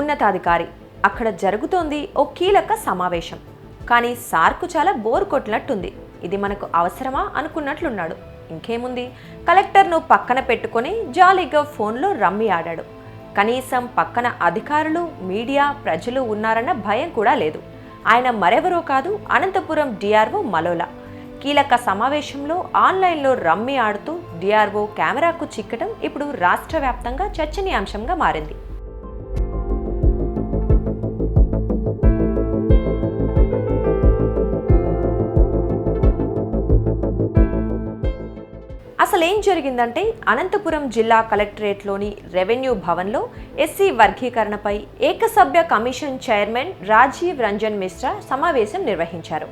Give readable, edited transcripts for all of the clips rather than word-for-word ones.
ఉన్నతాధికారి. అక్కడ జరుగుతోంది ఓ కీలక సమావేశం. కానీ సార్కు చాలా బోర్ కొట్టినట్టుంది. ఇది మనకు అవసరమా అనుకున్నట్లున్నాడు. ఇంకేముంది, కలెక్టర్ను పక్కన పెట్టుకొని జాలీగా ఫోన్లో రమ్మి ఆడాడు. కనీసం పక్కన అధికారులు, మీడియా, ప్రజలు ఉన్నారన్న భయం కూడా లేదు. ఆయన మరెవరో కాదు, అనంతపురం డిఆర్ఓ మలోలా. కీలక సమావేశంలో ఆన్లైన్లో రమ్మి ఆడుతూ డిఆర్ఓ కెమెరాకు చిక్కడం ఇప్పుడు రాష్ట్ర వ్యాప్తంగా చర్చనీయాంశంగా మారింది. అసలేం జరిగిందంటే, అనంతపురం జిల్లా కలెక్టరేట్లోని రెవెన్యూ భవన్లో ఎస్సీ వర్గీకరణపై ఏకసభ్య కమిషన్ చైర్మన్ రాజీవ్ రంజన్ మిశ్రా సమావేశం నిర్వహించారు.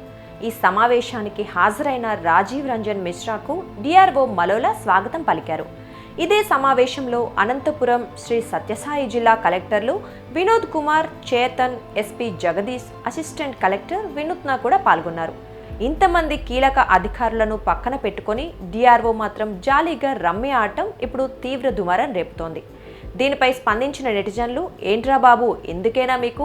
ఈ సమావేశానికి హాజరైన రాజీవ్ రంజన్ మిశ్రాకు డిఆర్ఓ మలోలా స్వాగతం పలికారు. ఇదే సమావేశంలో అనంతపురం శ్రీ సత్యసాయి జిల్లా కలెక్టర్లు Vinod Kumar, Chetan, SP Jagadish, assistant collector Vinutna కూడా పాల్గొన్నారు. ఇంతమంది కీలక అధికారులను పక్కన పెట్టుకొని డిఆర్ఓ మాత్రం జాలీగా రమ్మి ఆడటం ఇప్పుడు తీవ్ర దుమారం రేపుతోంది. దీనిపై స్పందించిన నెటిజన్లు, ఏంట్రా బాబు, ఎందుకైనా మీకు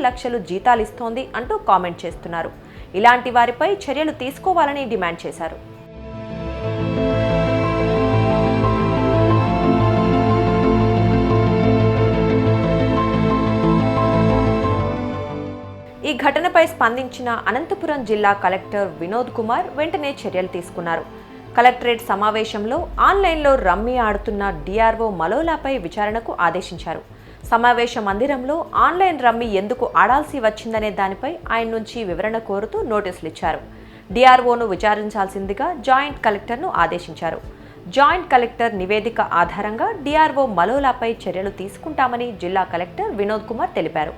లక్షలు జీతాలు ఇస్తోంది అంటూ కామెంట్ చేస్తున్నారు. ఇలాంటి వారిపై చర్యలు తీసుకోవాలని డిమాండ్ చేశారు. ఈ ఘటనపై స్పందించిన అనంతపురం జిల్లా కలెక్టర్ వినోద్ కుమార్ వెంటనే చర్యలు తీసుకున్నారు. కలెక్టరేట్ సమావేశంలో ఆన్లైన్లో రమ్మి ఆడుతున్న డిఆర్ఓ మలోలాపై విచారణకు ఆదేశించారు. సమావేశ మందిరంలో ఆన్లైన్ రమ్మి ఎందుకు ఆడాల్సి వచ్చిందనే దానిపై ఆయన నుంచి వివరణ కోరుతూ నోటీసులు ఇచ్చారు. డిఆర్ఓను విచారించాల్సిందిగా జాయింట్ కలెక్టర్ను ఆదేశించారు. జాయింట్ కలెక్టర్ నివేదిక ఆధారంగా డిఆర్ఓ మలోలాపై చర్యలు తీసుకుంటామని జిల్లా కలెక్టర్ వినోద్ కుమార్ తెలిపారు.